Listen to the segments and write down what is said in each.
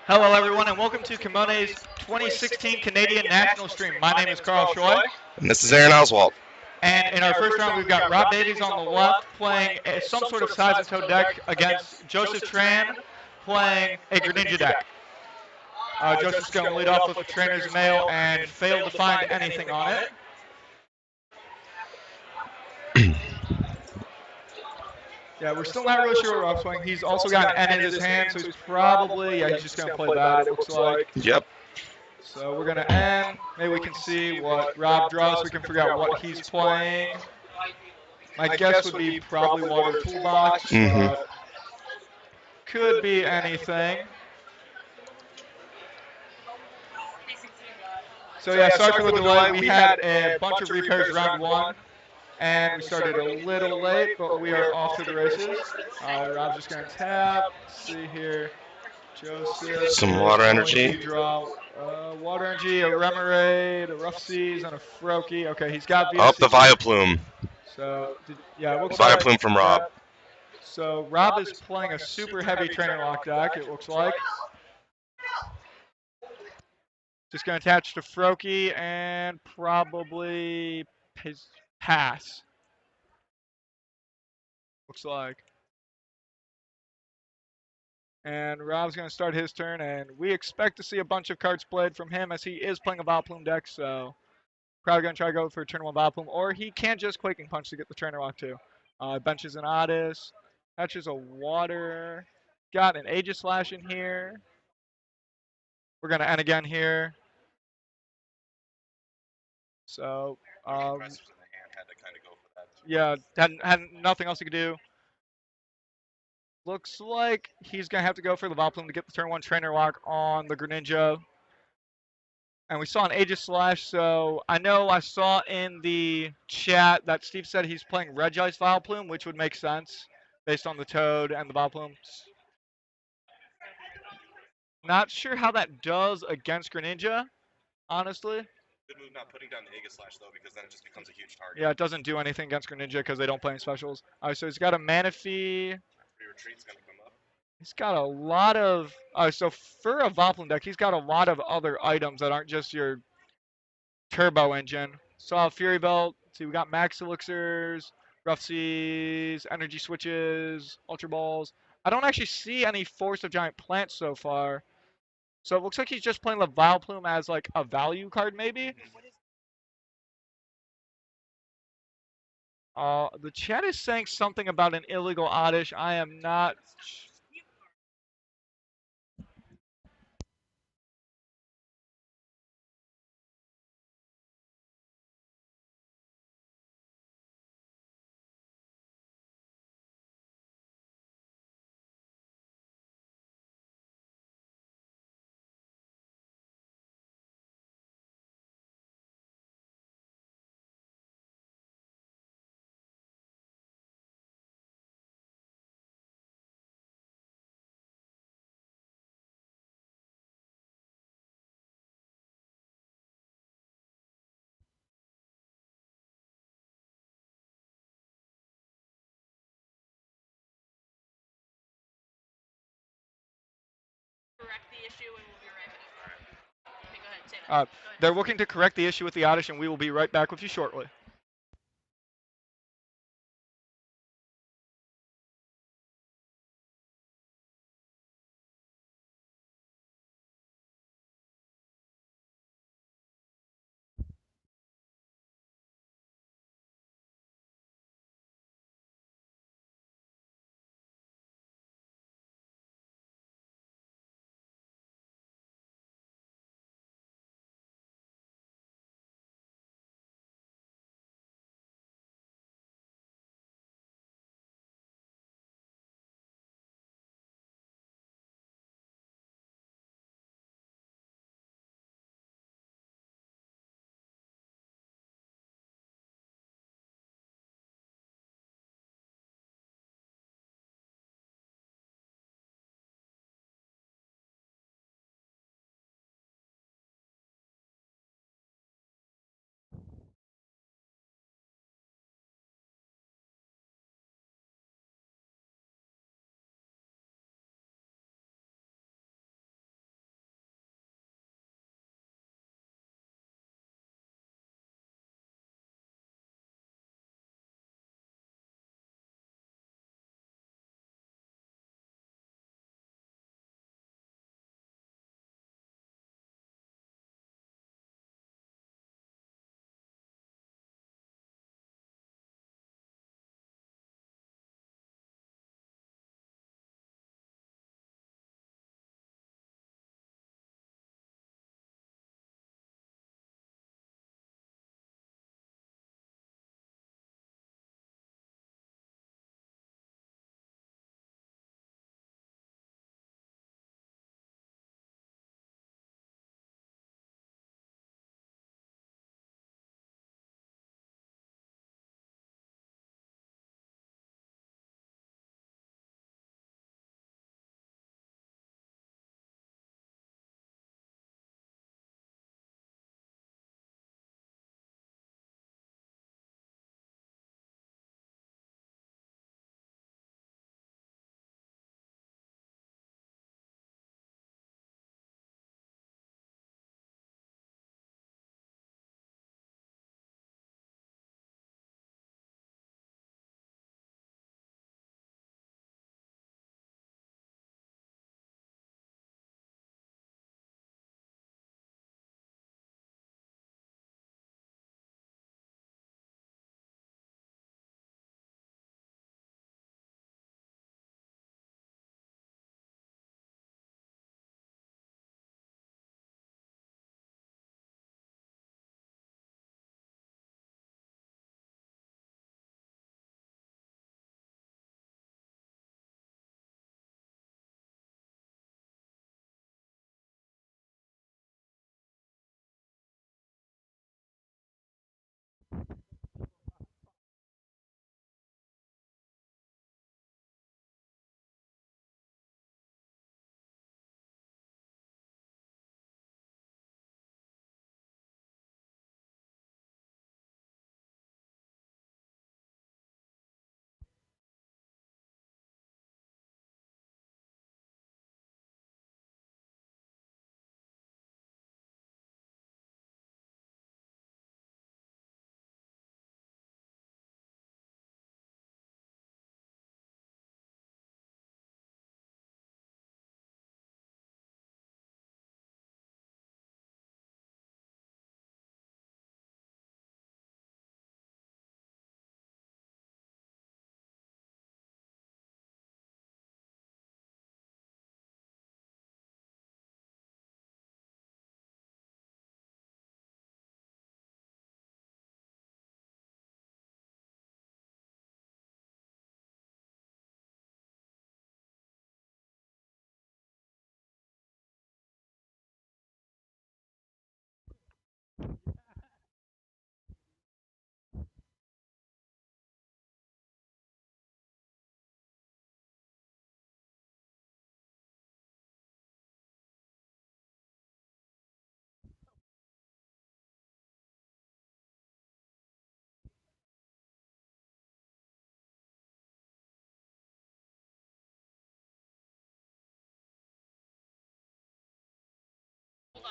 Hello, everyone, and welcome to Kimone's 2016 Canadian National Stream. My name is Carl Choi, And this is Aaron Oswald. and in our first round, we've got Rob Davies on the left playing some sort of Size and Toad deck against Joseph Tran playing a Greninja deck. Joseph's going to lead off with a Trainer's Mail and failed to find anything on it. Yeah, we're still not really sure what Rob's playing. He's also got an N in his hand, so he's probably, he's just going to play bad, it looks like. Yep. So we're going to end. Maybe we can see what Rob draws so we can figure out what he's playing. My guess would be probably Water Toolbox, but could be anything. So yeah, sorry for the delay. We had a bunch of repairs round one, and we started a little late, but we are off to the races. Rob's just going to tap. Let's see here. Joseph Some is water going energy. to draw Water Energy, a Remoraid, a Rough Seas, and a Froakie. Okay, he's got VOCs. Up the Vileplume. So, yeah, it looks Vileplume like, from Rob. So Rob is playing a super heavy Trainer Lock deck, it looks like. Just going to attach to Froakie and probably pass. Looks like. And Rob's going to start his turn, and we expect to see a bunch of cards played from him as he is playing a Vileplume deck, so probably going to try to go for a turn one Vileplume, or he can just Quaking Punch to get the Trainer Lock too. Benches an Otis, hatches a Water, got an Aegislash in here. We're going to end again here. So, yeah, had nothing else he could do. Looks like he's going to have to go for the Vileplume to get the turn one Trainer Lock on the Greninja. And we saw an Aegislash, so I know I saw in the chat that Steve said he's playing Regice Vileplume, which would make sense based on the Toad and the Vileplume. Not sure how that does against Greninja, honestly. Good move not putting down the Aegislash though, because then it just becomes a huge target. Yeah, it doesn't do anything against Greninja because they don't play any specials. Alright, so he's got a Manaphy. Free retreat's gonna come up. He's got a lot of so for a Vileplume deck, he's got a lot of other items that aren't just your turbo engine. Saw Fury Belt. See, we got Max Elixirs, Rough Seas, Energy Switches, Ultra Balls. I don't actually see any Force of Giant Plants so far. So it looks like he's just playing the Vileplume as like a value card, maybe. The chat is saying something about an illegal Oddish. I am not correct the issue and we'll be right back. Okay, go ahead, say that. Go ahead. They're looking to correct the issue with the Oddish, and we will be right back with you shortly.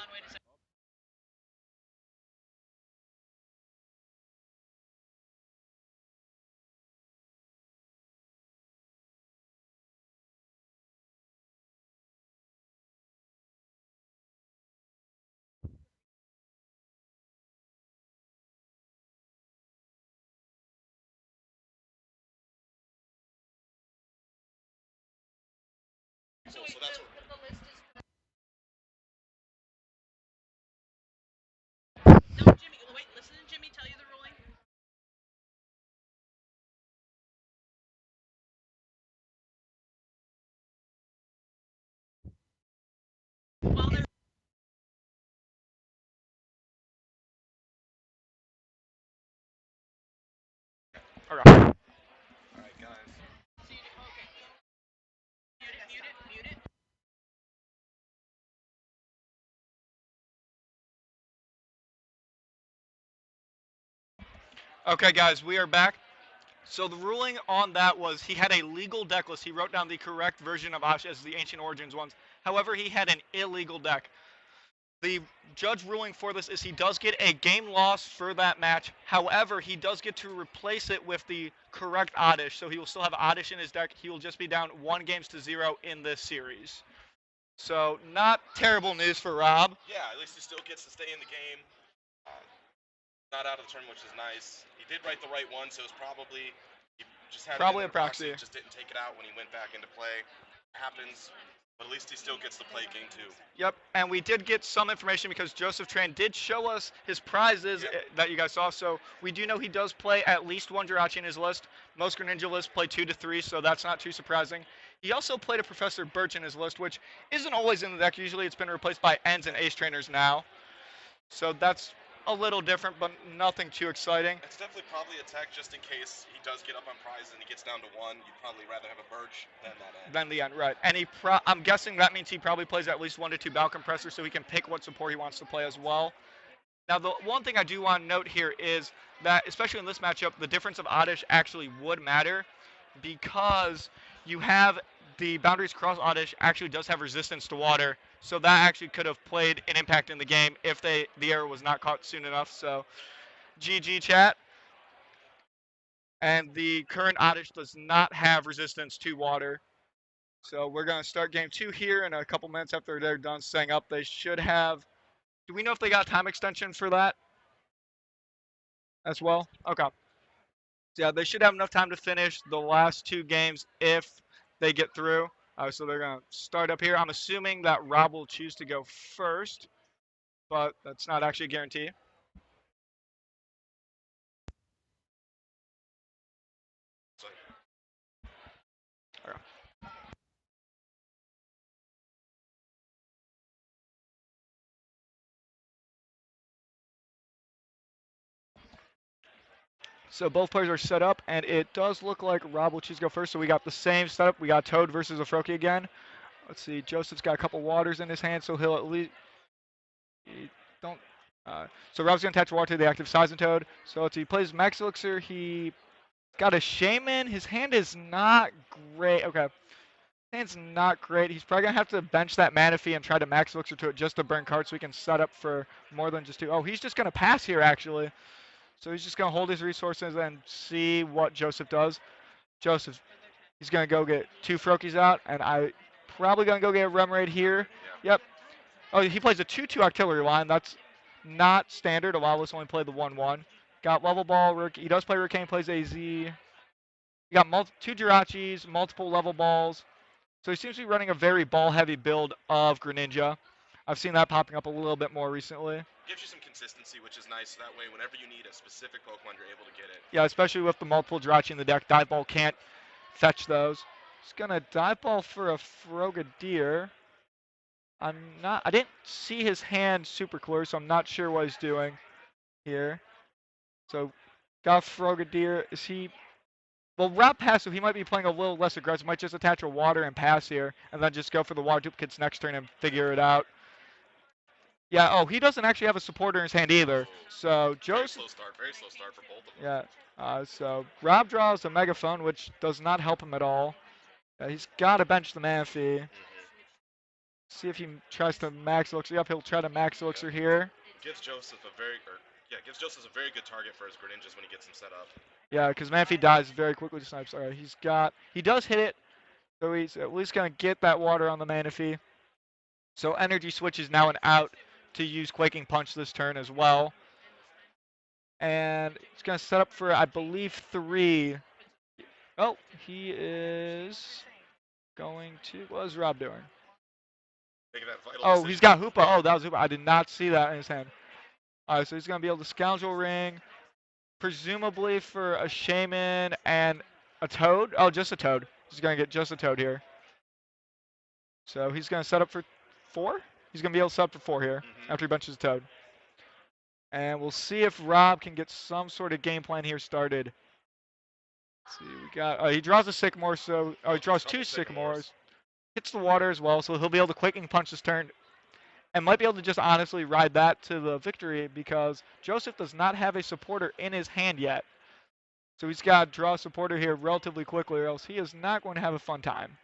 on, wait a second. So that's what. The list is. No, Jimmy. Wait, listen to Jimmy tell you the ruling. While they're Okay. All right, guys. okay. Mute it. Okay, guys, we are back. So the ruling on that was he had a legal deck list. He wrote down the correct version of Ash as the Ancient Origins ones. However, he had an illegal deck. The judge ruling for this is he does get a game loss for that match. However, he does get to replace it with the correct Oddish. So he will still have Oddish in his deck. He will just be down 1-0 in this series. So not terrible news for Rob. Yeah, at least he still gets to stay in the game. Not out of the tournament, which is nice. He did write the right one, so it's probably he just had Probably it in a proxy. Just didn't take it out when he went back into play. Happens, but at least he still gets to play game 2. Yep, and we did get some information because Joseph Tran did show us his prizes that you guys saw. So we do know he does play at least one Jirachi in his list. Most Greninja lists play 2 to 3, so that's not too surprising. He also played a Professor Birch in his list, which isn't always in the deck. Usually it's been replaced by Ends and Ace Trainers now. So that's a little different, but nothing too exciting. It's definitely probably a tech just in case he does get up on prize and he gets down to 1. You'd probably rather have a Birch than that end. Than the end, right. And I'm guessing that means he probably plays at least 1 to 2 Bow Compressors so he can pick what support he wants to play as well. Now, the one thing I do want to note here is that, especially in this matchup, the difference of Oddish actually would matter because you have the Boundaries Cross Oddish actually does have resistance to water, so that actually could have played an impact in the game if the error was not caught soon enough. So, GG chat. And the current Oddish does not have resistance to water. So we're going to start game 2 here in a couple minutes after they're done setting up. They should have. Do we know if they got time extension for that as well? Okay. So yeah, they should have enough time to finish the last 2 games if they get through. So they're going to start up here. I'm assuming that Rob will choose to go first, but that's not actually a guarantee. Okay. So both players are set up, and it does look like Rob will choose to go first. So we got the same setup. We got Toad versus Afroki again. Let's see. Joseph's got a couple waters in his hand, so he'll at least don't. So Rob's gonna attach water to the active Sizen Toad. So let's see. He plays Max Elixir. He got a Shaman. His hand is not great. Okay. His hand's not great. He's probably gonna have to bench that Manaphy and try to Max Elixir to it just to burn cards so he can set up for more than just 2. Oh, he's just gonna pass here actually. So he's just going to hold his resources and see what Joseph does. Joseph, he's going to go get 2 Frokis out, and I probably going to go get a Remoraid here. Yeah. Yep. Oh, he plays a 2-2 artillery line. That's not standard. A lot of us only play the 1-1. Got level ball. He does play Ricane, plays AZ. You got 2 Jirachis, multiple level balls. So he seems to be running a very ball-heavy build of Greninja. I've seen that popping up a little bit more recently. Gives you some consistency, which is nice. That way, whenever you need a specific Pokemon, you're able to get it. Yeah, especially with the multiple Jirachi in the deck. Dive Ball can't fetch those. He's going to Dive Ball for a Frogadier. I didn't see his hand super clear, so I'm not sure what he's doing here. So, got Frogadier. Is he... Well, Rob pass, so he might be playing a little less aggressive. Might just attach a water and pass here, and then just go for the water duplicates next turn and figure it out. Yeah, oh, he doesn't actually have a supporter in his hand either. So Joseph. Very slow start for both of them. Yeah. So Rob draws a Megaphone, which does not help him at all. He's got to bench the Manaphy. See if he tries to max elixir. Yep, he'll try to max elixir here. Gives Joseph a very good target for his Greninjas when he gets them set up. Yeah, because Manphy dies very quickly to snipes. Alright, he does hit it, so he's at least gonna get that water on the Manaphy. So energy switch is now an out to use Quaking Punch this turn as well. And he's gonna set up for, I believe, 3. Oh, he is going to. What is Rob doing? Making that vital Oh, decision. he's got Hoopa. Oh, that was Hoopa. I did not see that in his hand. Alright, so he's gonna be able to Scoundrel Ring, presumably for a Shaman and a Toad. Oh, just a Toad. He's gonna get just a Toad here. So he's gonna set up for 4. He's gonna be able to set up for 4 here after he benches a Toad. And we'll see if Rob can get some sort of game plan here started. Let's see, we got. He draws a Sycamore, so he draws 2 Sycamores. Hits the water as well, so he'll be able to Quaking Punch this turn, and might be able to just honestly ride that to the victory because Joseph does not have a supporter in his hand yet. So he's got to draw a supporter here relatively quickly, or else he is not going to have a fun time.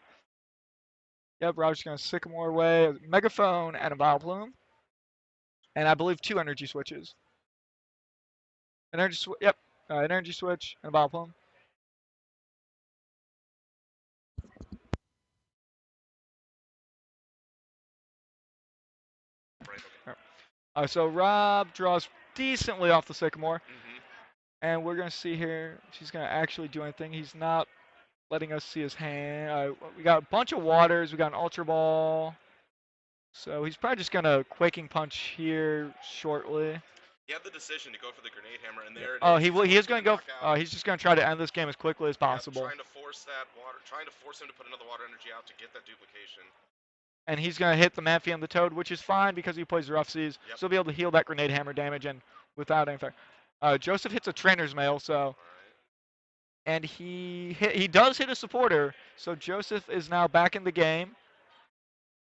Yep, Rob's going to Sycamore away, a Megaphone, and a Vileplume. And I believe 2 energy switches. Energy switch and a Vileplume. Right. So Rob draws decently off the Sycamore. And we're going to see here if he's going to actually do anything. He's not letting us see his hand. We got a bunch of waters. We got an Ultra Ball. So he's probably just going to Quaking Punch here shortly. He had the decision to go for the Grenade Hammer, and there it is. He is going to go. He's just going to try to end this game as quickly as possible. Trying to force him to put another water energy out to get that duplication. And he's going to hit the Manphy on the Toad, which is fine because he plays Rough Seas. Yep. So he'll be able to heal that Grenade Hammer damage and without any effect. Joseph hits a Trainer's Mail, so. And he does hit a supporter, so Joseph is now back in the game.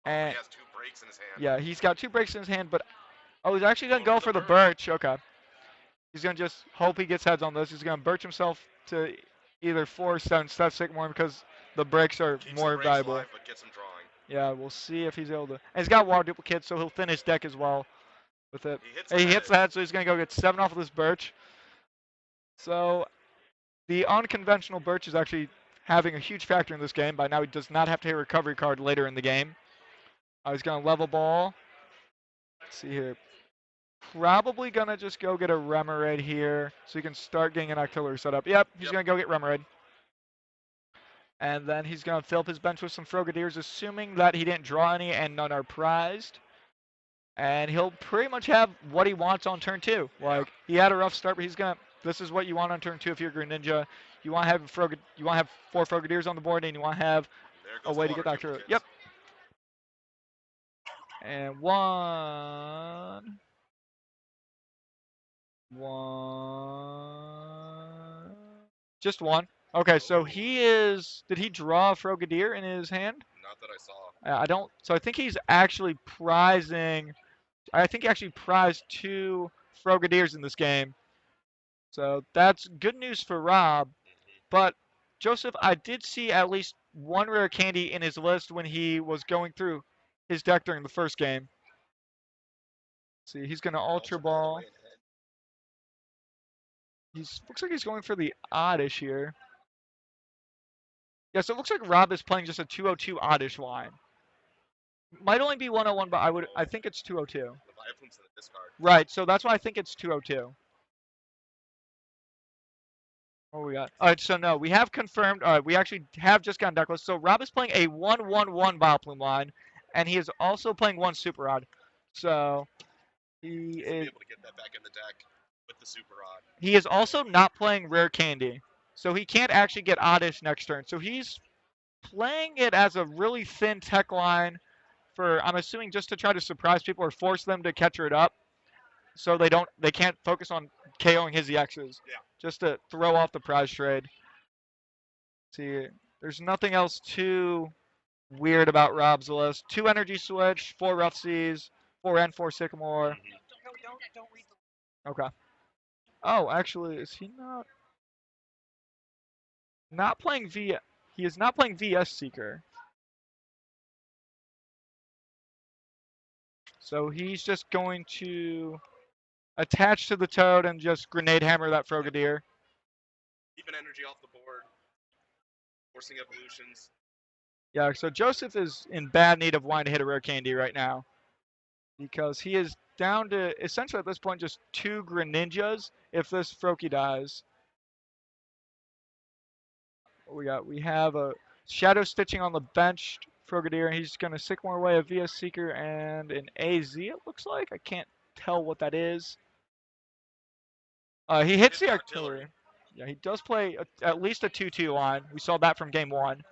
And he has 2 breaks in his hand. Yeah, he's got 2 breaks in his hand, but he's actually gonna go for the Birch. Okay. He's gonna just hope he gets heads on this. He's gonna Birch himself to either force instead of Sycamore because the breaks are more valuable. Alive, but gets him drawing. Yeah, we'll see if he's able to. And he's got Water Duplicate, so he'll thin his deck as well with it. He hits the head, so he's gonna go get 7 off of this Birch. So the unconventional Birch is actually having a huge factor in this game. By now, he does not have to hit a recovery card later in the game. He's going to level ball. Let's see here. Probably going to just go get a Remoraid here so he can start getting an Octillery set up. Yep, he's going to go get Remoraid. And then he's going to fill up his bench with some Frogadiers, assuming that he didn't draw any and none are prized. And he'll pretty much have what he wants on turn 2. Like, he had a rough start, but he's going to. This is what you want on turn 2 if you're a Greninja. You want to have 4 Frogadiers on the board, and you want to have a way to get back to it. Yep. And 1. Just 1. Okay, so he is. Did he draw a Frogadier in his hand? Not that I saw. I don't. So I think he's actually prizing. I think he actually prized 2 Frogadiers in this game. So that's good news for Rob. But Joseph, I did see at least 1 rare candy in his list when he was going through his deck during the first game. See, he's going to Ultra Ball. Looks like he's going for the Oddish here. Yeah, so it looks like Rob is playing just a 202 Oddish line. Might only be 101, but I think it's 202. The Vileplume's in the discard. Right, so that's why I think it's 202. What we got? All right, so no, we have confirmed. All right, we actually have just gotten decklist. So Rob is playing a 1-1-1 Vileplume line, and he is also playing 1 Super Rod. So he is able to get that back in the deck with the Super Rod. He is also not playing Rare Candy, so he can't actually get Oddish next turn. So he's playing it as a really thin tech line for, I'm assuming, just to try to surprise people or force them to catcher it up, so they can't focus on KOing his EXs. Yeah. Just to throw off the prize trade. See, there's nothing else too weird about Rob's list. 2 Energy Switch, 4 Rough Seas, 4 and 4 Sycamore. Don't read the. Okay. Oh, actually, is he not playing V? He is not playing VS Seeker. So he's just going to attach to the toad and just grenade hammer that Frogadier. Keeping energy off the board, forcing evolutions. Yeah, so Joseph is in bad need of wanting to hit a rare candy right now because he is down to essentially at this point just 2 Greninjas if this Froakie dies. We have a Shadow Stitching on the bench Frogadier, and he's going to Sycamore away a VS Seeker and an AZ, it looks like. I can't tell what that is. He hits the artillery. Yeah, he does play at least a 2-2 line. We saw that from game 1.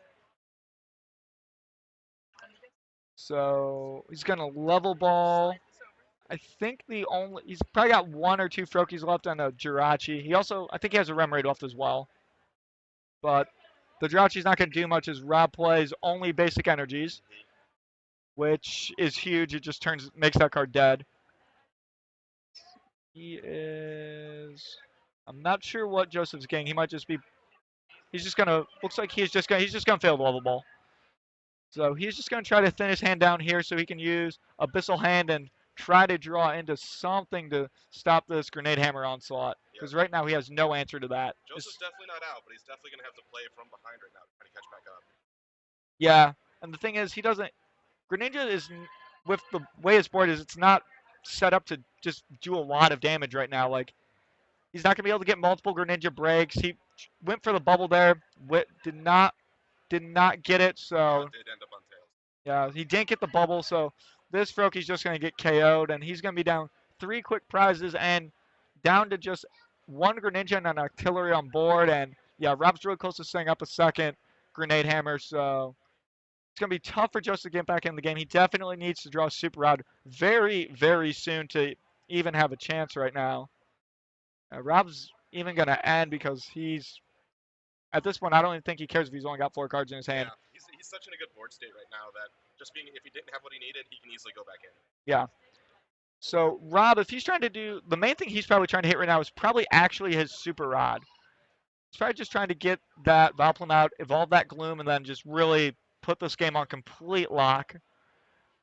So he's going to level ball. I think he's probably got 1 or 2 Froakies left on a Jirachi. He also, I think he has a Remoraid left as well. But the Jirachi's not going to do much as Rob plays only basic energies, which is huge. It just makes that card dead. He is, I'm not sure what Joseph's getting. He might just be, he's just going to, looks like he's just going to fail the level ball. So he's just going to try to thin his hand down here so he can use Abyssal Hand and try to draw into something to stop this Grenade Hammer onslaught. Because right now he has no answer to that. Joseph's definitely not out, but he's definitely going to have to play from behind right now to try to catch back up. Yeah, and the thing is, he doesn't. Greninja is, with the way his board is, it's not set up to just do a lot of damage right now. Like, he's not going to be able to get multiple Greninja breaks. He went for the bubble there, did not get it, so. Did end up on tails. Yeah, he didn't get the bubble, so this Frokie's just going to get KO'd, and he's going to be down 3 quick prizes and down to just 1 Greninja and an artillery on board. And yeah, Rob's really close to setting up a second Grenade Hammer, so it's going to be tough for Joseph to get back in the game. He definitely needs to draw Super Rod very, very soon to even have a chance right now. Rob's even going to end because he's, at this point, I don't even think he cares if he's only got 4 cards in his hand. Yeah, he's such in a good board state right now that just being, if he didn't have what he needed, he can easily go back in. Yeah. So Rob, if he's trying to do, the main thing he's probably trying to hit right now is probably actually his Super Rod. He's probably just trying to get that Vileplume out, evolve that Gloom, and then just really put this game on complete lock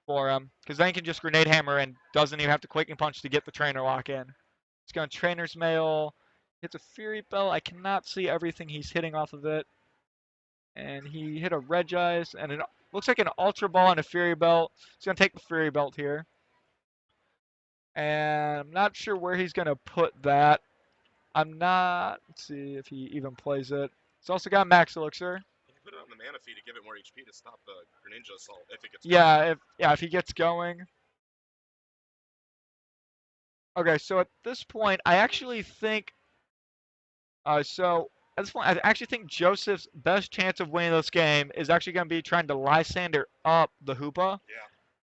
for him. Because then he can just Grenade Hammer and doesn't even have to Quaking Punch to get the Trainer Lock in. He's going Trainer's Mail, hits a Fury Belt. I cannot see everything he's hitting off of it. And he hit a Regice, and it looks like an Ultra Ball and a Fury Belt. He's going to take the Fury Belt here. And I'm not sure where he's going to put that. Let's see if he even plays it. He's also got Max Elixir. You can put it on the Mana Feed to give it more HP to stop the Greninja Assault if it gets going. If he gets going. Okay, so at this point, I actually think, at this point, I actually think Joseph's best chance of winning this game is actually going to be trying to Lysander up the Hoopa. Yeah.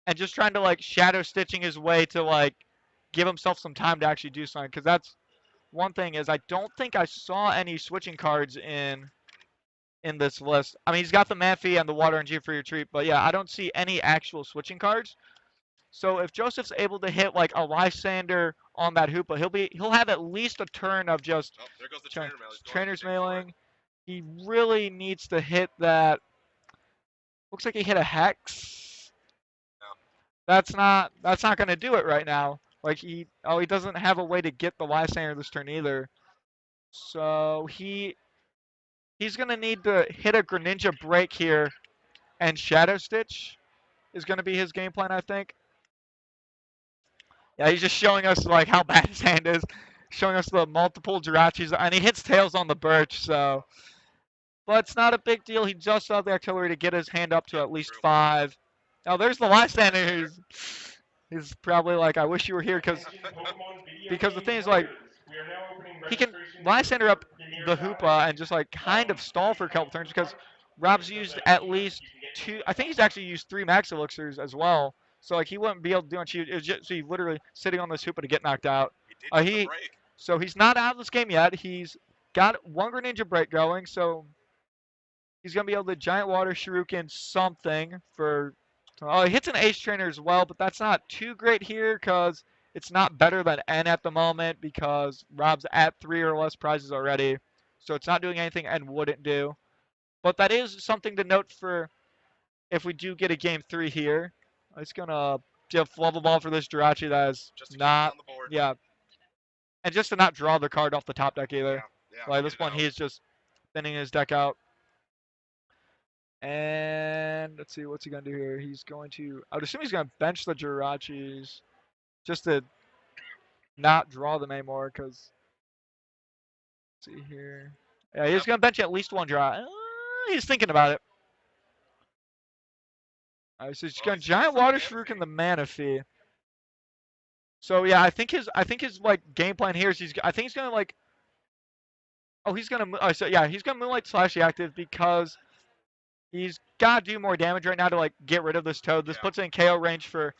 And just trying to, like, Shadow Stitching his way to, like, give himself some time to actually do something. Because that's one thing is I don't think I saw any switching cards in this list. I mean, he's got the Manphy and the Water and G for your treat. But, yeah, I don't see any actual switching cards. So if Joseph's able to hit, like, a Lysander on that Hoopa, he'll have at least a turn of just there goes the Trainer's Mailing. He really needs to hit that. Looks like he hit a Hex. No. That's not going to do it right now. Like, he doesn't have a way to get the Lysander this turn either. So he's going to need to hit a Greninja break here, and Shadow Stitch is going to be his game plan, I think. Yeah, he's just showing us, like, how bad his hand is, showing us the multiple Jirachis, and he hits tails on the Birch, so. But it's not a big deal. He just saw the artillery to get his hand up to at least 5. Now, there's the Lysander. He's probably like, I wish you were here, because the thing is, like, he can Lysander up the Hoopa and just, like, kind of stall for a couple turns, because Rob's used at least 2, I think he's actually used 3 Max Elixirs as well. So, like, he wouldn't be able to do much. It was just literally sitting on this Hoopa to get knocked out. So he's not out of this game yet. He's got 1 Greninja break going, so he's going to be able to Giant Water Shuriken something for. Oh, he hits an Ace Trainer as well, but that's not too great here because it's not better than N at the moment because Rob's at 3 or less prizes already. So it's not doing anything N wouldn't do. But that is something to note for if we do get a game 3 here. It's going to just level ball for this Jirachi that is Just to keep it not, on the board. yeah, and just to not draw the card off the top deck either. Yeah. Like at get this it point, out. he's just thinning his deck out. And let's see, what's he gonna do here? He's going to, I would assume he's gonna bench the Jirachis just to not draw them anymore. Cause let's see here, yeah, he's gonna bench at least one draw. He's thinking about it. Alright, so he's gonna he's giant going for water the shuriken Manaphy. the Manaphy. So yeah, I think his like game plan here is I think he's gonna like, oh, he's gonna so yeah, he's gonna Moonlight Slash the active because he's gotta do more damage right now to like get rid of this Toad. This puts it in KO range for,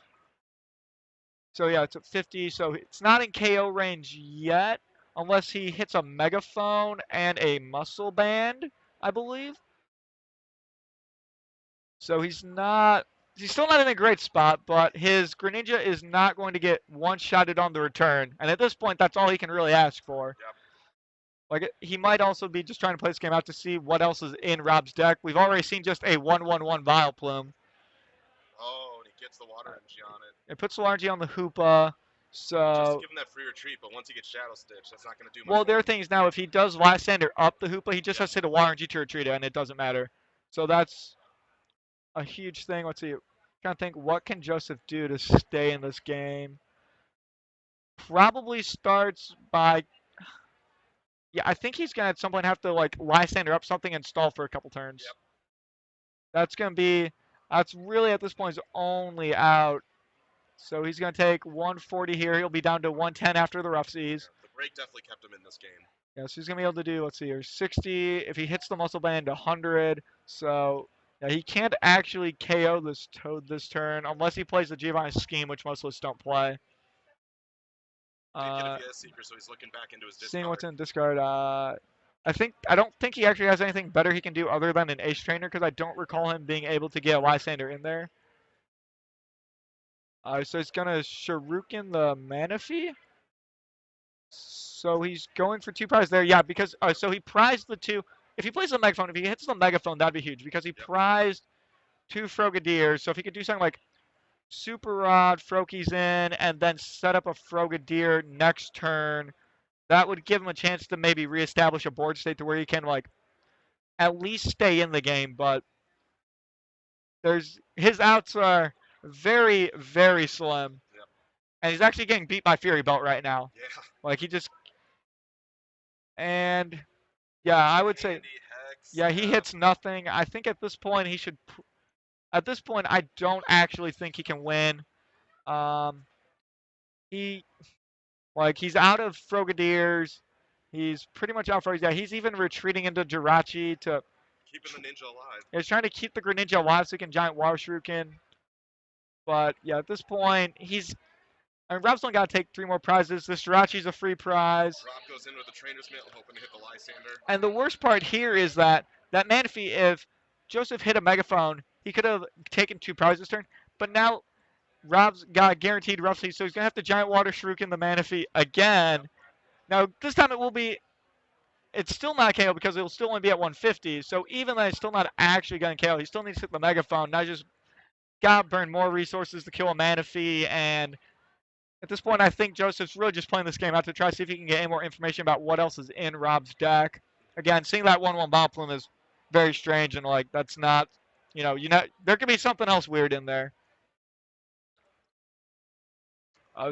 so yeah, it's at 50, so it's not in KO range yet unless he hits a Megaphone and a Muscle Band, I believe. So he's still not in a great spot, but his Greninja is not going to get one-shotted on the return. And at this point, that's all he can really ask for. Yep. Like, he might also be just trying to play this game out to see what else is in Rob's deck. We've already seen just a 1/1/1 Vileplume. Oh, and he gets the water energy on it. It puts the energy on the Hoopa. Just So, give him that free retreat, but once he gets Shadow Stitch, that's not going to do much. well, there are more. things now. If he does Lysander up the Hoopa, he just has to hit a water energy to retreat it, and it doesn't matter. So that's a huge thing. Let's see. Trying to think, what can Joseph do to stay in this game? Probably starts by, yeah, I think he's gonna at some point have to like Lysander up something and stall for a couple turns. Yep. That's really at this point his only out. So he's gonna take 140 here. He'll be down to 110 after the rough seas. The break definitely kept him in this game. Yeah, so he's gonna be able to do, let's see here, 60. If he hits the muscle band, 100. So yeah, he can't actually KO this Toad this turn unless he plays the Giovanni scheme, which most of us don't play. Did get a VS Seeker, so he's looking back into his discard. Seeing what's in discard. I don't think he actually has anything better he can do other than an Ace Trainer because I don't recall him being able to get a Lysander in there. So he's gonna Shuriken the Manaphy. So he's going for 2 prizes there. Yeah, because so he prized the 2. If he plays the Megaphone, if he hits the Megaphone, that'd be huge because he prized 2 Frogadiers. So if he could do something like Super Rod, Froakies in, and then set up a Frogadier next turn, that would give him a chance to maybe reestablish a board state to where he can like at least stay in the game. But his outs are very, very slim. Yep. And he's actually getting beat by Fury Belt right now. Yeah. Like he just, and yeah, I would say, Hex, yeah, he hits nothing. I think at this point he should. At this point, I don't actually think he can win. He's out of Frogadiers. He's pretty much out for yeah. He's even retreating into Jirachi to keeping the ninja alive. He's trying to keep the Greninja alive so he can giant Water Shuriken. But yeah, at this point, Rob's only got to take 3 more prizes. This Jirachi's a free prize. Rob goes in with a trainer's mitt, hoping to hit the Lysander. And the worst part here is that Manaphy, if Joseph hit a Megaphone, he could have taken 2 prizes turn. But now Rob's got guaranteed rough seas, so he's going to have to giant Water Shuriken the Manaphy again. Now, this time it's still not KO because it'll still only be at 150. So even though it's still not actually going to KO, he still needs to hit the Megaphone. Now just got to burn more resources to kill a Manaphy. And at this point, I think Joseph's really just playing this game out to try to see if he can get any more information about what else is in Rob's deck. Again, seeing that 1/1 Vileplume is very strange, and like that's not, there could be something else weird in there.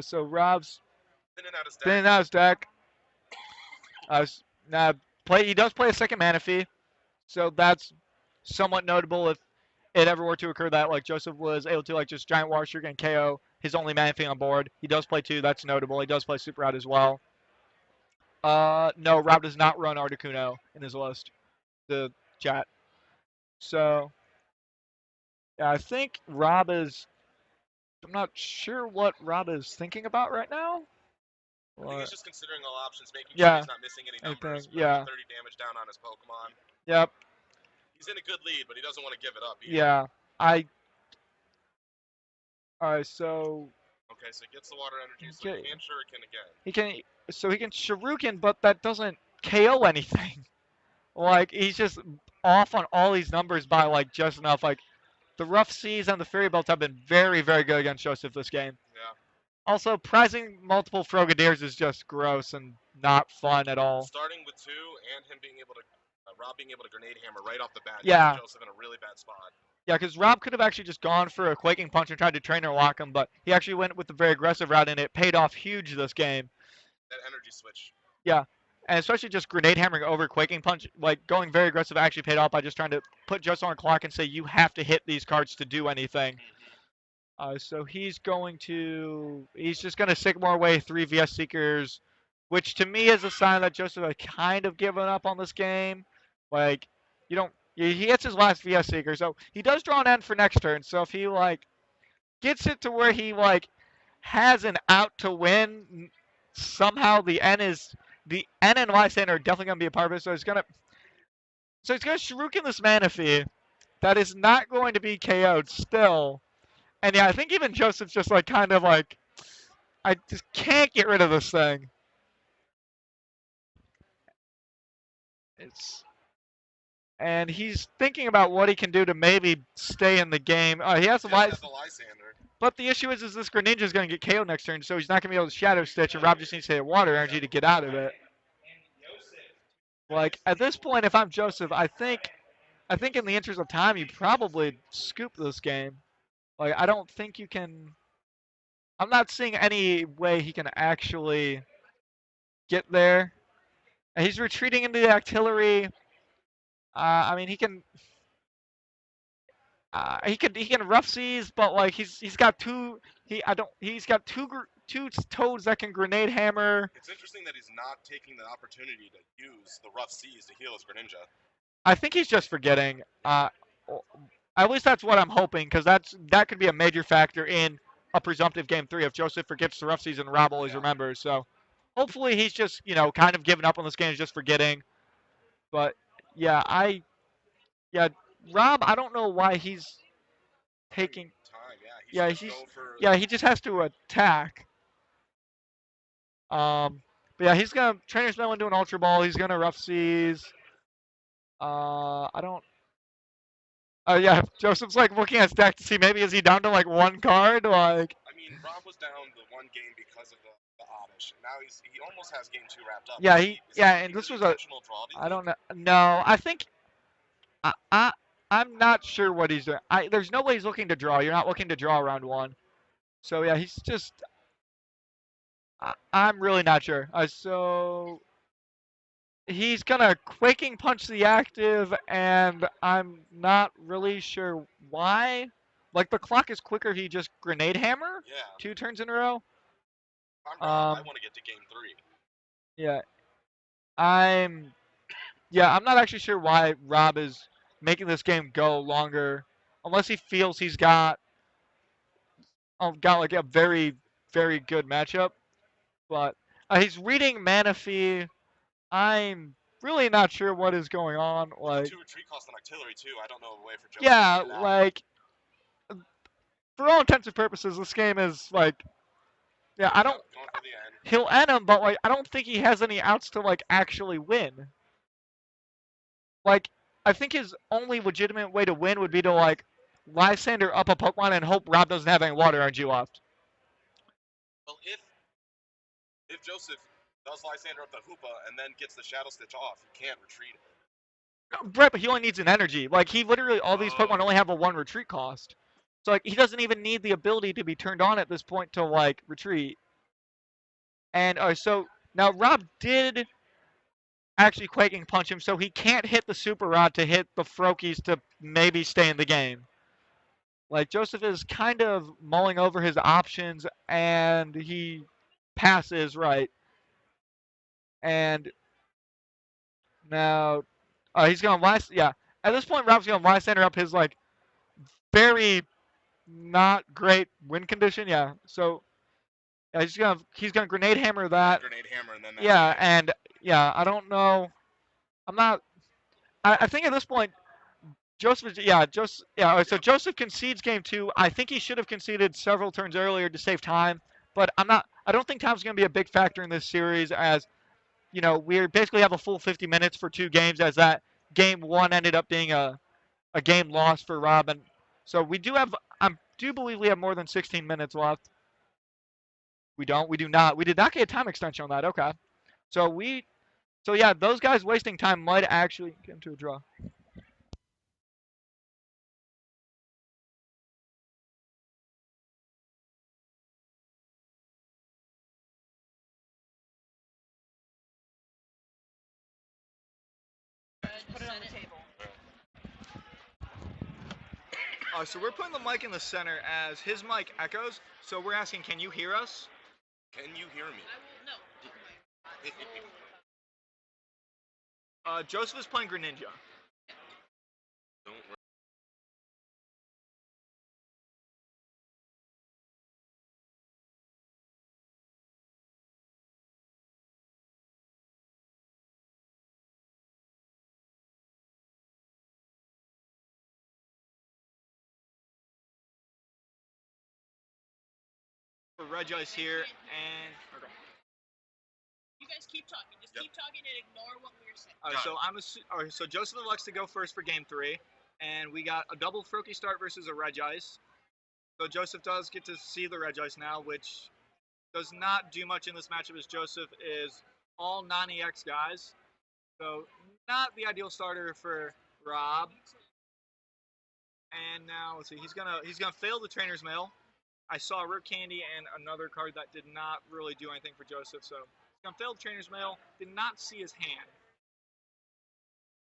So Rob's thinning out his deck. He does play a second Manaphy, so that's somewhat notable if it ever were to occur that like Joseph was able to like just giant Water Shuriken and KO his only Manaphy on board. He does play 2, that's notable. He does play Super Rod as well. No, Rob does not run Articuno in his list. The chat. So yeah, I think Rob is. I'm not sure what Rob is thinking about right now. I think he's just considering all options, making sure he's not missing any numbers. Putting 30 damage down on his Pokemon. Yep. He's in a good lead, but he doesn't want to give it up either. Yeah. Alright, so. Okay, so he gets the water energy, so he can Shuriken again. He can Shuriken, but that doesn't KO anything. Like, he's just off on all these numbers by, like, just enough. Like, the rough seas and the fairy belts have been very, very good against Joseph this game. Yeah. Also, prizing multiple Frogadiers is just gross and not fun at all. Starting with 2 and him being able to, Rob being able to grenade hammer right off the bat. Yeah. Joseph in a really bad spot. Yeah, because Rob could have actually just gone for a Quaking Punch and tried to trainer lock him, but he actually went with the very aggressive route, and it paid off huge this game. That energy switch. Yeah, and especially just grenade hammering over Quaking Punch, like going very aggressive actually paid off by just trying to put Joseph on a clock and say you have to hit these cards to do anything. So he's just going to Sycamore away 3 VS Seekers, which to me is a sign that Joseph had kind of given up on this game. Like, he hits his last VS Seeker, so he does draw an end for next turn. So if he, gets it to where he, has an out to win, somehow the N and Lysander are definitely going to be a part of it. So he's going to Shuriken this Manaphy that is not going to be KO'd still. And yeah, I think even Joseph's just I just can't get rid of this thing. And he's thinking about what he can do to maybe stay in the game. He has the Lysander. But the issue is this Greninja is going to get KO'd next turn, so he's not going to be able to Shadow Stitch, and Rob just needs to hit water energy to get out of it. At this point, if I'm Joseph, I think in the interest of time, you probably scoop this game. I don't think you can. I'm not seeing any way he can actually get there. And he's retreating into the artillery. I mean, he can rough seas, but he's got two toads that can grenade hammer. It's interesting that he's not taking the opportunity to use the rough seas to heal his Greninja. I think he's just forgetting. At least that's what I'm hoping, because that could be a major factor in a presumptive game 3 if Joseph forgets the rough seas and Rob always remembers. So hopefully he's just kind of giving up on this game, just forgetting. But yeah, Rob, I don't know why he's taking time. He just has to attack. But yeah, he's gonna Trainer's Mail into an Ultra Ball. He's gonna rough seas. I don't. Yeah, Joseph's looking at his deck to see maybe is he down to 1 card. I mean, Rob was down the 1 game because of the Oddish, and now he almost has game 2 wrapped up. Yeah, and this was a. I don't know. No, I think. I'm not sure what he's doing. There's no way he's looking to draw. You're not looking to draw round 1. So yeah, he's just. I'm really not sure. So he's gonna Quaking Punch the active, and I'm not really sure why. The clock is quicker. He just grenade hammer. Yeah. 2 turns in a row. I want to get to game 3. Yeah. I'm not actually sure why Rob is making this game go longer, unless he feels he's got a very, very good matchup. But he's reading Manaphy. I'm really not sure what is going on. 2 retreat cost on artillery too. I don't know a way for Joe. Yeah, for all intents and purposes, this game is I don't. Going for the end. He'll end him, but I don't think he has any outs to actually win. I think his only legitimate way to win would be to Lysander up a Pokemon and hope Rob doesn't have any water energy left. Well, if Joseph does Lysander up the Hoopa and then gets the Shadow Stitch off, he can't retreat it. Right, but he only needs an energy. He literally, all these Pokemon only have a 1 retreat cost. So he doesn't even need the ability to be turned on at this point to retreat. And so now Rob did actually Quaking Punch him, so he can't hit the Super Rod to hit the Froakies to maybe stay in the game. Joseph is kind of mulling over his options, and he passes right. And now he's going to at this point Rob's going to Lysander up his very not great win condition. Yeah. So he's gonna grenade hammer that. Grenade hammer and then I don't know. I think at this point Joseph so Joseph concedes game 2. I think he should have conceded several turns earlier to save time, but I don't think time's going to be a big factor in this series, as we basically have a full 50 minutes for 2 games, as that game 1 ended up being a game lost for Rob. And So we do have, I do believe we have more than 16 minutes left. We don't. We do not. We did not get a time extension on that. Okay. So so yeah, those guys wasting time might actually get into a draw. Put it on the table. So we're putting the mic in the center as his mic echoes. So we're asking, can you hear us? Can you hear me? I will no. Joseph is playing Greninja. Don't worry. For Regice here, and okay. You guys keep talking. Just Yep. keep talking and ignore what we're saying. So Joseph elects to go first for game 3, and we got a double Froakie start versus a Regice. So Joseph does get to see the Regice now, which does not do much in this matchup as Joseph is all non-EX guys. So not the ideal starter for Rob. And now let's see, he's gonna fail the trainer's mail. I saw Root Candy and another card that did not really do anything for Joseph, so he's gonna fail the trainer's mail. Did not see his hand.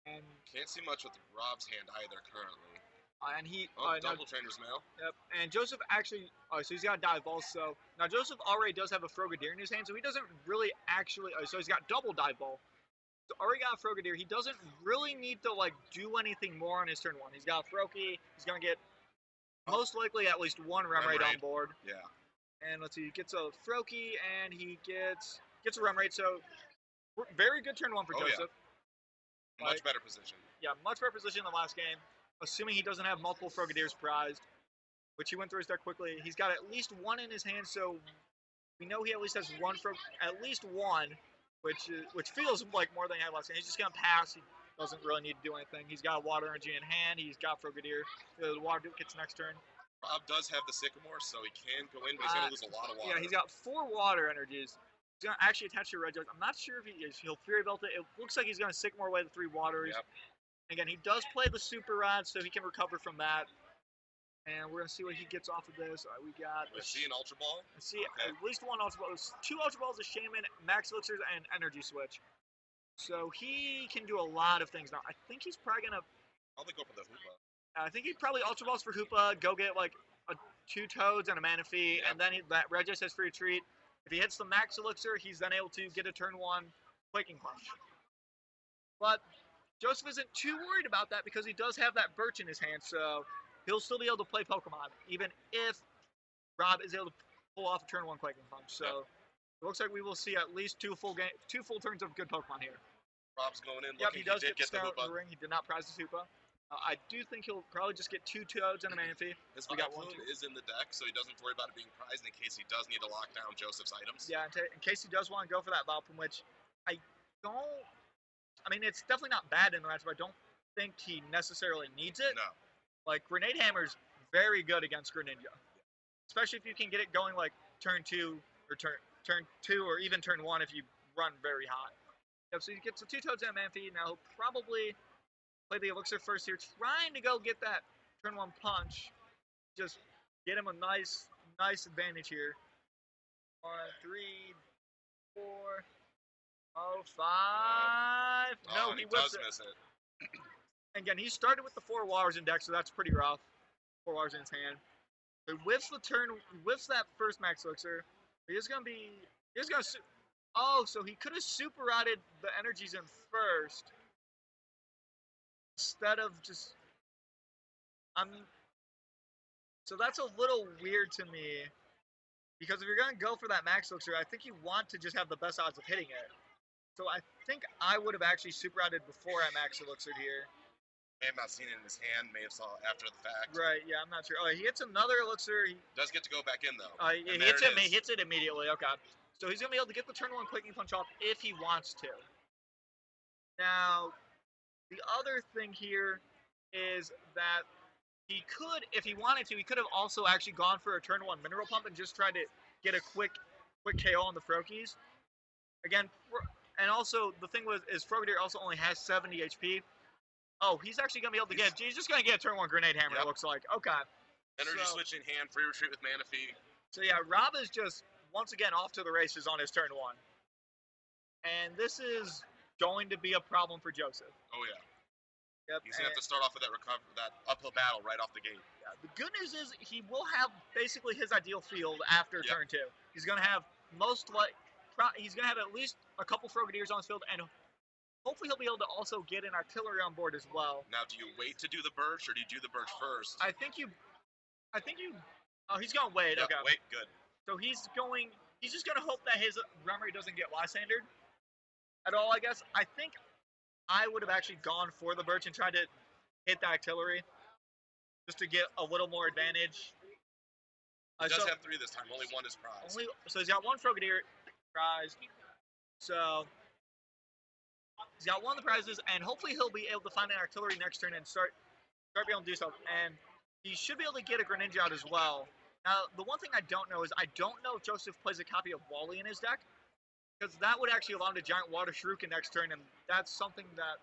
And Can't see much with Rob's hand either currently. and he Double trainer's mail. Yep. And Joseph actually, so he's got a dive ball. So now Joseph already does have a Frogadier in his hand, so he doesn't really actually. So he's got double dive ball. So already got a Frogadier. He doesn't really need to like do anything more on his turn 1. He's got a Froakie. He's gonna get most likely at least one Remoraid on board. Yeah. And let's see, he gets a Froakie and he gets a Remoraid. So very good turn 1 for Joseph. Yeah. Much better position. Yeah, much better position than the last game. Assuming he doesn't have multiple Frogadiers prized, which he went through his deck quickly. He's got at least one in his hand, so we know he at least has at least one, which feels like more than he had last game. He's just gonna pass. He doesn't really need to do anything. He's got Water Energy in hand. He's got Frogadier. The Water gets next turn. Rob does have the Sycamore, so he can go in, but he's gonna lose a lot of water. Yeah, he's got 4 Water Energies. He's gonna actually attach to Red Jug. I'm not sure if he'll Fury Belt it. It looks like he's gonna Sycamore away the 3 Waters. Yep. Again, he does play the Super Rod, so he can recover from that. And we're gonna see what he gets off of this. All right, we got. Let's see an Ultra Ball. Let's see at least one Ultra Ball. 2 Ultra Balls, a Shaman, Max Elixirs, and Energy Switch. So he can do a lot of things now. I think he's probably gonna. Probably go for the Hoopa. I think he'd probably Ultra Balls for Hoopa. Go get like 2 Toads and a Manaphy, and then that Regis has free retreat. If he hits the Max Elixir, he's then able to get a turn 1 Quaking Punch. But Joseph isn't too worried about that because he does have that Birch in his hand, so he'll still be able to play Pokemon, even if Rob is able to pull off a turn 1 Quaking Punch. So it looks like we will see at least 2 full turns of good Pokemon here. Rob's going in. Yep, he does did get the Hoopa. ring. He did not prize the Hoopa. I do think he'll probably just get 2 Toads and a Manaphy. His We got 1, Vileplume is in the deck, so he doesn't have to worry about it being prized in case he does need to lock down Joseph's items. Yeah, in case he does want to go for that Vileplume, which I don't. I mean, it's definitely not bad in the match, but I don't think he necessarily needs it. No. Like, Grenade Hammer's very good against Greninja. Especially if you can get it going, like, turn 2, or turn 2, or even turn 1 if you run very hot. Yep, so he gets the 2 Toads and a Manaphy. Now, he'll probably play the Elixir first here, trying to go get that turn 1 punch. Just get him a nice advantage here. 1, 3, 4, 5. No, he whips does it. miss it. Again, he started with the 4 Waters in deck, so that's pretty rough. 4 Waters in his hand. So he whiffs that first Max Elixir. He's gonna. Oh, so he could have super rotted the energies in first instead of just. So that's a little weird to me because if you're gonna go for that Max Elixir, I think you want to just have the best odds of hitting it. So I think I would have actually super routed before I Max Elixir here. May have not seen it in his hand, may have saw it after the fact. Right, yeah, I'm not sure. Oh, he hits another Elixir. He does get to go back in, though. he hits it immediately. Okay. So he's going to be able to get the turn 1 Quaking Punch off if he wants to. Now, the other thing here is that he could, if he wanted to, he could have also actually gone for a turn 1 mineral pump and just tried to get a quick KO on the Froakies. Again, and also the thing is Frogadier also only has 70 HP. Oh, he's actually gonna be able to get. He's just gonna get a turn 1 grenade hammer. Yep. It looks like. Okay. Energy switch in hand, free retreat with Manaphy. So yeah, Rob is just once again off to the races on his turn 1, and this is going to be a problem for Joseph. Oh yeah. Yep. He's gonna have to start off with that uphill battle right off the gate. Yeah, the good news is he will have basically his ideal field after turn 2. He's gonna have he's gonna have at least a couple Frogadiers on his field, and hopefully he'll be able to also get an artillery on board as well. Now, do you wait to do the birch, or do you do the birch first? I think you. Oh, he's gonna wait. Yep, okay. Wait. Good. So he's just gonna hope that his Remory doesn't get Lysandered at all. I guess. I think I would have actually gone for the birch and tried to hit the artillery just to get a little more advantage. He does have 3 this time. Only 1 is prize. So he's got 1 Frogadier prize. So he's got 1 of the prizes, and hopefully he'll be able to find an artillery next turn and start being able to do so. And he should be able to get a Greninja out as well. Now, the one thing I don't know is I don't know if Joseph plays a copy of Wally in his deck, because that would actually allow him to Giant Water Shuriken next turn, and that's something that.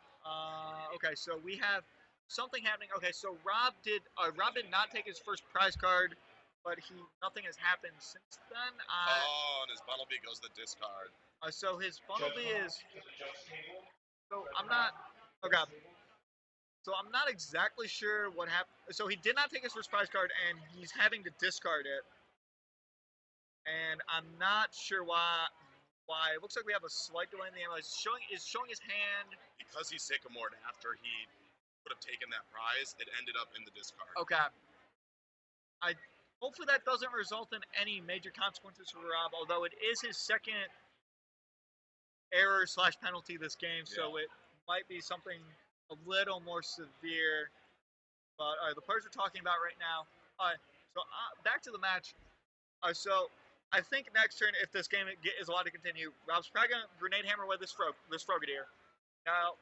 Okay, so we have something happening. Okay, so Rob did not take his first prize card, but nothing has happened since then. And his Bunnelby goes to the discard. So his Bunnelby is. So I'm not. Okay. So I'm not exactly sure what happened. So he did not take his first prize card, and he's having to discard it. And I'm not sure why. It looks like we have a slight delay in the ammo. Is showing his hand. Because he sycamored after he would have taken that prize, it ended up in the discard. Okay. Hopefully that doesn't result in any major consequences for Rob, although it is his second error / penalty this game, so it might be something a little more severe. But the players we're talking about right now. So back to the match. So I think next turn, if this game is allowed to continue, Rob's probably going to Grenade Hammer with this Frogadier. Now,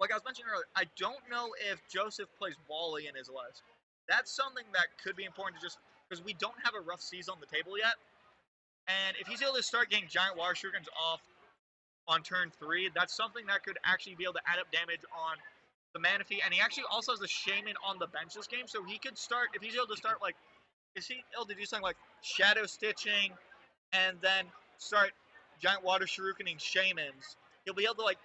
like I was mentioning earlier, I don't know if Joseph plays Wally in his list. That's something that could be important to just because we don't have a rough season on the table yet. And if he's able to start getting Giant Water Shurikens off on turn 3, that's something that could actually be able to add up damage on the Manaphy. And he actually also has the Shaman on the bench this game, so he could start, if he's able to start, like, is he able to do something like Shadow Stitching and then start Giant Water Shurikening Shamans, he'll be able to, like,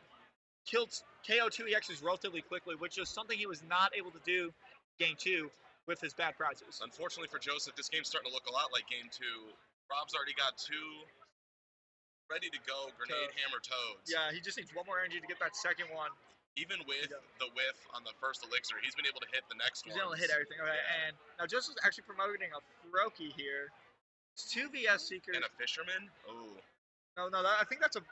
KO 2 EXs relatively quickly, which is something he was not able to do game 2 with his bad prizes. Unfortunately for Joseph, this game's starting to look a lot like game 2. Rob's already got 2 ready to go Grenade Hammer Toads. Yeah, he just needs 1 more energy to get that second one. Even with the whiff on the first elixir, he's been able to hit the next one. He's able to hit everything. Okay, and now Joseph's actually promoting a Froakie here. It's 2 VS Seekers. And a Fisherman? Oh. No, I think that's a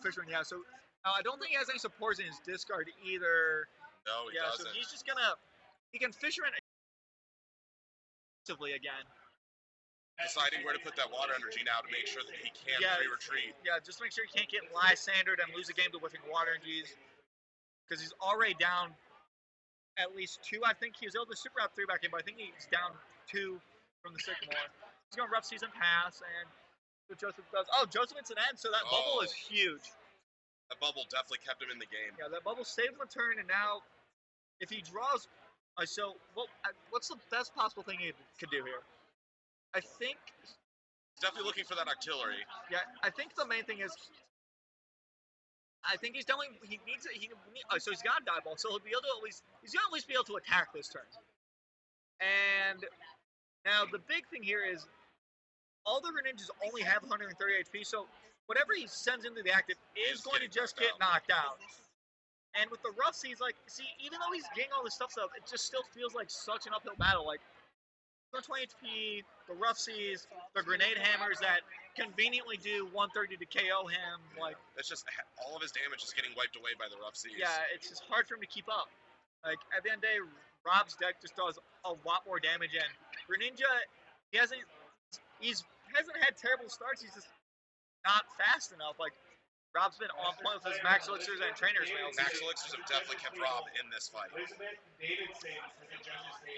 Fisherman, yeah. So I don't think he has any supports in his discard either. No, he doesn't. So he's just he can Fisherman again. Deciding where to put that water energy now to make sure that he can free retreat. Yeah, just make sure he can't get Lysandered and lose a game to whiffing water energies. Because he's already down at least 2. I think he was able to super out 3 back in, but I think he's down 2 from the Sycamore. He's going rough season pass, and what Joseph does. Oh, Joseph hits an end, so that bubble is huge. That bubble definitely kept him in the game. Yeah, that bubble saved him a turn, and now if he draws. What's the best possible thing he could do here? I think he's definitely looking for that artillery. Yeah, I think the main thing is he's definitely so he's got a die ball, so he'll be able to he's gonna at least be able to attack this turn. And now the big thing here is all the Greninjas only have 130 HP, so whatever he sends into the active is going to just get knocked out. And with the rough seas, even though he's getting all this stuff, it just still feels like such an uphill battle. Like 120 HP, the rough seas, the grenade hammers that conveniently do 130 to KO him. It's just all of his damage is getting wiped away by the rough seas. Yeah, it's just hard for him to keep up. At the end of the day, Rob's deck just does a lot more damage, and Greninja, he hasn't had terrible starts. He's just not fast enough. Rob's been on point with his max elixirs and trainer's mails. Max elixirs have definitely kept Rob in this fight.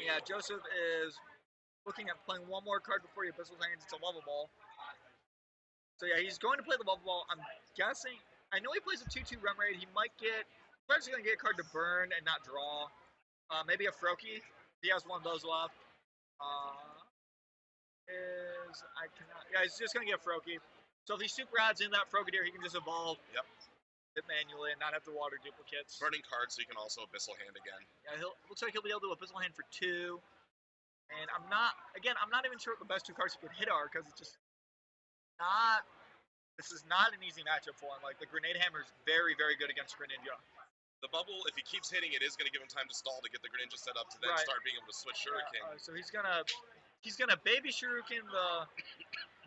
Yeah, Joseph is looking at playing one more card before he abyssal hands. It's a level ball. So yeah, he's going to play the bubble ball. I'm guessing. I know he plays a 2/2 run rate. He might get. He's actually going to get a card to burn and not draw. Maybe a Froakie. He has one of those left. I cannot. Yeah, he's just going to get a Froakie. So if he super adds in that Frogadier, he can just evolve. Yep. It manually and not have to water duplicates. Burning cards, so you can also abyssal hand again. Yeah, looks like he'll be able to abyssal hand for 2. And I'm not even sure what the best 2 cards he could hit are because it's just not. This is not an easy matchup for him. Like the Grenade Hammer is very, very good against Greninja. The bubble, if he keeps hitting, it is going to give him time to stall to get the Greninja set up to then Right. start being able to switch Shuriken. So he's gonna baby Shuriken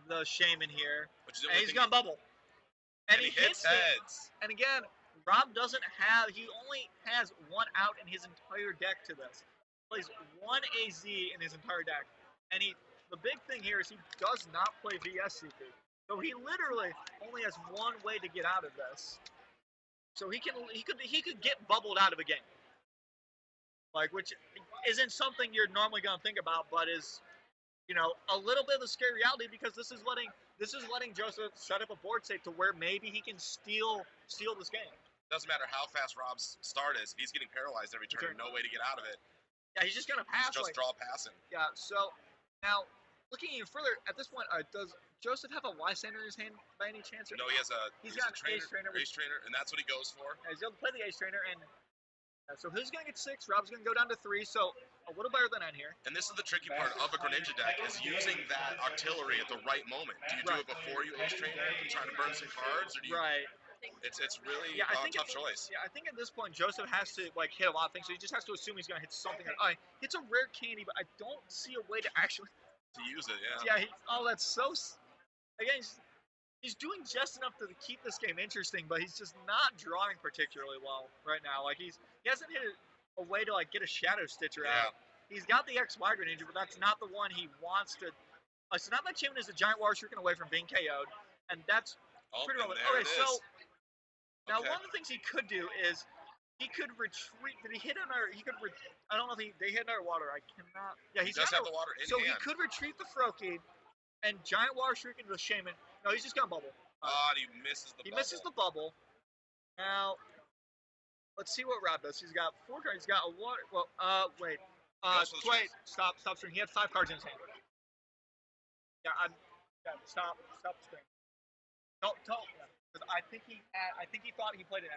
the Shaman here, and he's gonna bubble. And he hits heads. And again, Rob doesn't have. He only has 1 out in his entire deck to this. Plays 1 AZ in his entire deck, and the big thing here is he does not play VSCP. So he literally only has 1 way to get out of this. So he could get bubbled out of a game. Like, which isn't something you're normally gonna think about, but is, a little bit of the scary reality because this is letting Joseph set up a board state to where maybe he can steal this game. Doesn't matter how fast Rob's start is, if he's getting paralyzed every turn, no way to get out of it. Yeah, he's just gonna pass. He's just draw passing. Yeah. So now, looking even further, at this point, does Joseph have a Lysander in his hand by any chance? No, he has a. He's got an Ace Trainer. Ace Trainer, and that's what he goes for. Yeah, he's able to play the Ace Trainer, and so he's gonna get 6. Rob's gonna go down to 3. So a little better than N here. And this is the tricky part of a Greninja deck is using that artillery at the right moment. Do you do it before you Ace Trainer and trying to burn some cards, or do you? Right. It's really a tough choice. Yeah, I think at this point Joseph has to hit a lot of things, so he just has to assume he's gonna hit something. It's a rare candy, but I don't see a way to actually use it. Yeah. Yeah. That's so. Again, he's doing just enough to keep this game interesting, but he's just not drawing particularly well right now. Like he hasn't hit a way to get a Shadow Stitcher out. He's got the XY Greninja, but that's not the one he wants to. So now that Chimney is a giant water shuriken away from being KO'd, and that's pretty relevant. Okay, so. Now, one of the things he could do is he could retreat. Did he hit another? He could. I don't know if they hit another water. I cannot. Yeah, he does have the water in hand. He could retreat the Froakie and giant water shuriken to the Shaman. No, he's just gonna bubble. He misses the bubble. He misses the bubble. Now, let's see what Rob does. He's got 4 cards. He's got a water. Well, wait. Wait. Stop screen. He had 5 cards in his hand. Yeah, stop the screen. Don't. Because I think he thought he played it.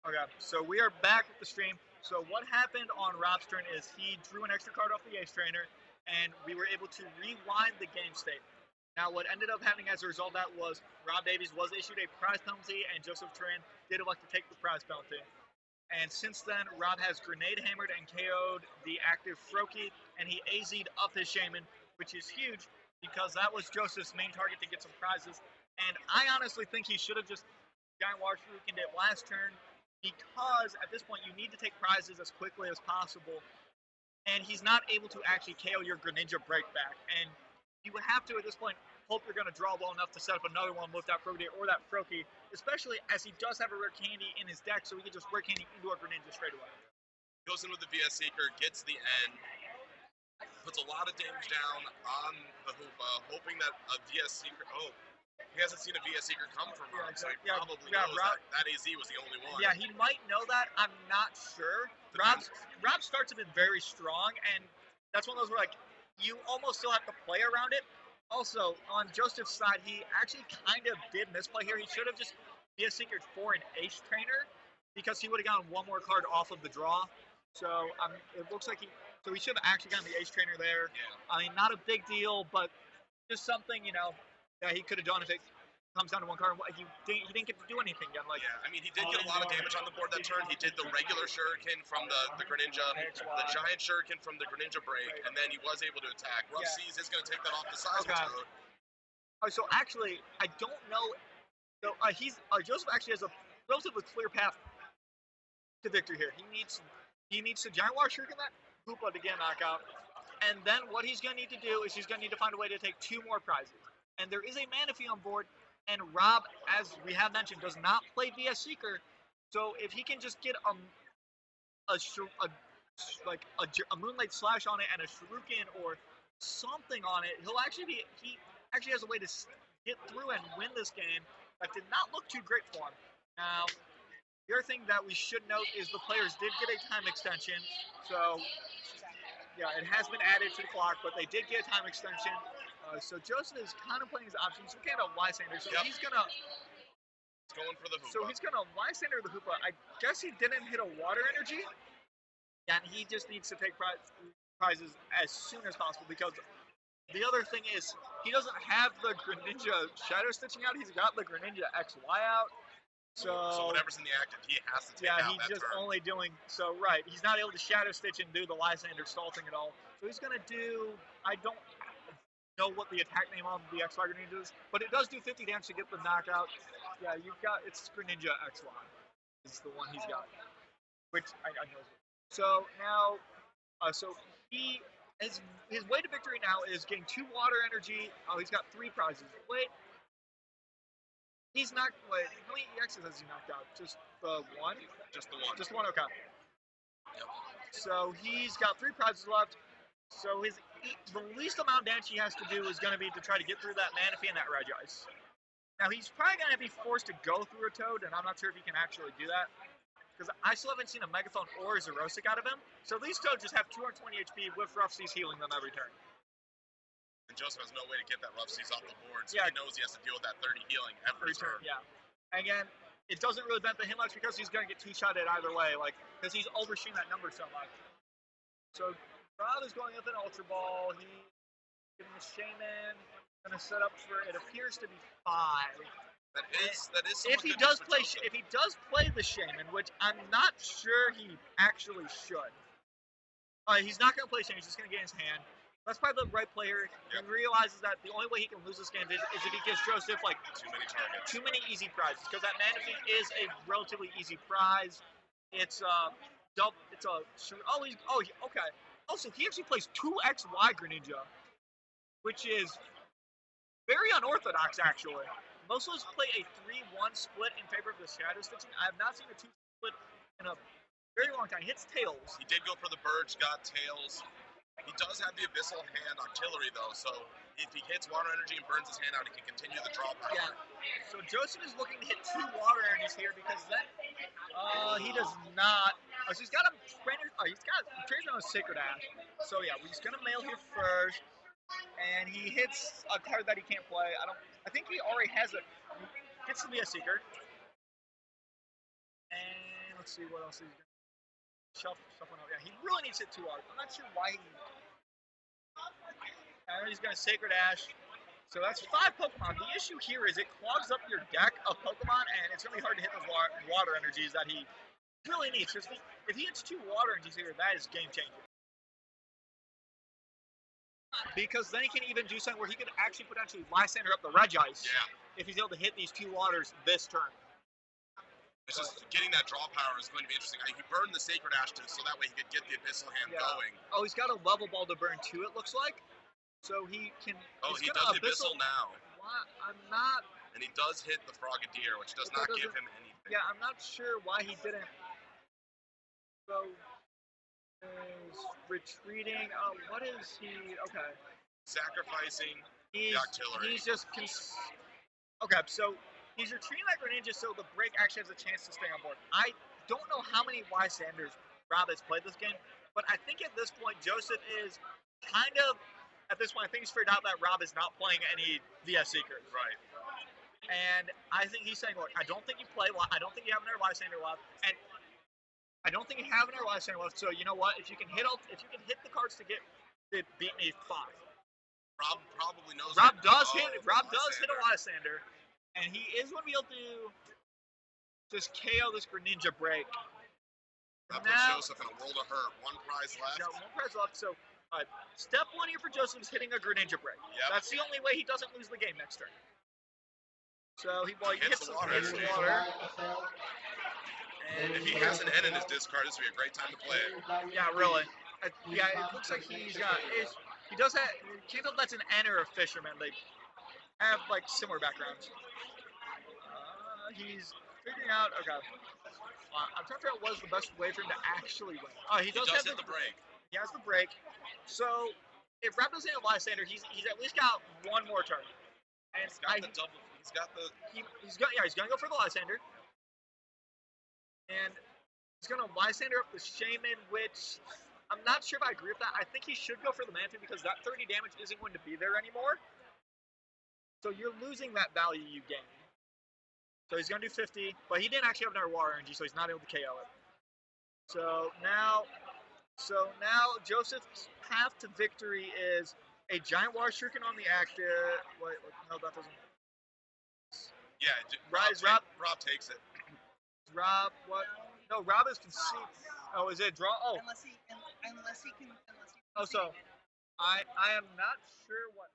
Okay, so we are back with the stream. So what happened on Rob's turn is he drew an extra card off the Ace Trainer, and we were able to rewind the game state. Now, what ended up happening as a result of that was Rob Davies was issued a prize penalty, and Joseph Turan did elect to take the prize penalty. And since then, Rob has grenade hammered and KO'd the active Froakie, and he AZ'd up his Shaman, which is huge because that was Joseph's main target to get some prizes. And I honestly think he should have just Giant Water Shurikened it last turn because at this point you need to take prizes as quickly as possible, and he's not able to actually KO your Greninja Breakback. And you would have to at this point hope you're going to draw well enough to set up another one with that Froakie or that Froakie, especially as he does have a rare candy in his deck, so he can just rare candy into a Greninja straight away. Goes in with the VS Seeker, gets the end, puts a lot of damage down on the Hoopa, hoping that a VS Seeker. Oh, he hasn't seen a VS Seeker come from Rob, so he probably knows that AZ was the only one. Yeah, he might know that. I'm not sure. Rob's starts have been very strong, and that's one of those where like you almost still have to play around it. Also, on Joseph's side, he actually kind of did misplay here. He should have just VS Seekered for an Ace Trainer because he would have gotten one more card off of the draw. So it looks like he should have actually gotten the Ace Trainer there. Yeah. I mean, not a big deal, but just something that he could have done if it comes down to one card. He didn't get to do anything yet. Like, yeah, I mean, he did get a lot of damage on the board that turn. He did the regular Shuriken from the Greninja, the giant Shuriken from the Greninja break, and then he was able to attack. Rough Seas is going to take that off the Seismic Toad. So actually, I don't know. So Joseph actually has a relatively clear path to victory here. He needs to Giant Water Shuriken that Hoopa to get a knockout, and then what he's going to need to do is he's going to need to find a way to take 2 more prizes. And there is a Manaphy on board, and Rob, as we have mentioned, does not play VS Seeker. So if he can just get a Moonlight Slash on it and a Shuriken or something on it, he actually has a way to get through and win this game. That did not look too great for him. Now, the other thing that we should note is the players did get a time extension. So yeah, it has been added to the clock, but they did get a time extension. So Joseph is kind of playing his options. We can't have Lysander, so he's going for the Hoopa. So he's going to Lysander the Hoopa. I guess he didn't hit a Water Energy, and he just needs to take prizes as soon as possible because the other thing is he doesn't have the Greninja Shadow Stitching out. He's got the Greninja XY out. So whatever's in the active, he has to take Yeah, out he's that just turn. only doing so. Right, he's not able to Shadow Stitch and do the Lysander Salting at all. So he's going to do. I don't know what the attack name on the XY Greninja is, but it does do 50 damage to get the knockout. Yeah, it's Greninja XY is the one he's got, which I know. So now, so his way to victory now is getting 2 Water Energy. Oh, he's got 3 prizes. Wait, he's not. Wait, how many EXs has he knocked out? Just the one? Just the one. Just the one. Okay. Yep. So he's got 3 prizes left. So the least amount of damage he has to do is going to be to try to get through that Manaphy and that Regice. Now, he's probably going to be forced to go through a Toad, and I'm not sure if he can actually do that. Because I still haven't seen a Megaphone or a Xerosic out of him. So these Toads just have 220 HP with Rough Seas healing them every turn. And Joseph has no way to get that Rough Seas off the board, so he knows he has to deal with that 30 healing every turn. Yeah. Again, it doesn't really benefit him much because he's going to get 2-shotted either way, because he's overshooting that number so much. So Rob is going up an Ultra Ball. He's getting the Shaman. Going to set up for it appears to be 5. That is. If he does play the Shaman, which I'm not sure he actually should. He's not going to play Shaman. He's just going to get in his hand. That's probably the right player. He realizes that the only way he can lose this game is if he gives Joseph too many targets, too many easy prizes. Because that Manaphy is a relatively easy prize. It's okay. Also, he actually plays 2 XY Greninja, which is very unorthodox, actually. Most of us play a 3-1 split in favor of the Shadow Stitching. I have not seen a 2 split in a very long time. He hits Tails. He did go for the Birch, got Tails. He does have the Abyssal Hand Artillery, though, so if he hits Water Energy and burns his hand out, he can continue the draw power. Yeah. So Joseph is looking to hit 2 Water Energies here because then he does not. So he's got training on a Sacred Ash. So yeah, he's gonna mail here first, and he hits a card that he can't play. I think he already has gets to be a Seeker. And let's see what else he's doing. Shuffling up. Yeah, he really needs to hit 2 waters. I'm not sure why he. And he's going to Sacred Ash. So that's 5 Pokemon. The issue here is it clogs up your deck of Pokemon, and it's going to be hard to hit those water energies that he really needs. Because if he hits 2 water energies here, that is game changing. Because then he can even do something where he could actually potentially Lysander up the Regice. Yeah. If he's able to hit these 2 waters this turn. It's just getting that draw power is going to be interesting. He burned the Sacred Ash so that way he could get the Abyssal Hand going. Oh, he's got a level ball to burn too, it looks like. So he can. Oh, he does the Abyssal now. What? I'm not. And he does hit the Frogadier, which does not give him anything. Yeah, I'm not sure why he didn't. So is retreating. What is he? Okay. Sacrificing the artillery. He's just. Okay, so he's retreating that Greninja, so the break actually has a chance to stay on board. I don't know how many Lysanders Rob has played this game, but I think at this point Joseph is kind of. At this point, I think he's figured out that Rob is not playing any VS Seekers. Right. And I think he's saying, look, I don't think you play. I don't think you have another Lysander left, and I don't think you have another Lysander left. So you know what? If you can hit the cards to beat me 5. Rob probably knows. Rob does hit a Lysander, and he is going to be able to just KO this Greninja break. That puts Joseph in a world of hurt. 1 prize left. Yeah, 1 prize left. So. Step 1 here for Joseph is hitting a Greninja break. Yep. That's the only way he doesn't lose the game next turn. So he hits the water. And if he has an N in his discard, this would be a great time to play it. Yeah, really. Yeah, it looks like he does have. Can't tell if that's an N or a Fisherman. They have like similar backgrounds. He's figuring out. Okay. I'm trying to figure out what is the best way for him to actually win. He does have the break. He has the break. So if Rob doesn't have Lysander, he's at least got 1 more turn. And he's got the double. He's got the. He's gonna go for the Lysander. And he's gonna Lysander up the Shaman, which I'm not sure if I agree with that. I think he should go for the Manaphy because that 30 damage isn't going to be there anymore. So you're losing that value you gained. So he's gonna do 50, but he didn't actually have another water energy, so he's not able to KO it. So now Joseph's path to victory is a giant water shuriken on the active. Wait, no, that doesn't. Yeah, Rob takes it. Rob, what? No, Rob is conceding. Oh, is it draw? Oh. Unless he can. Oh, so I am not sure what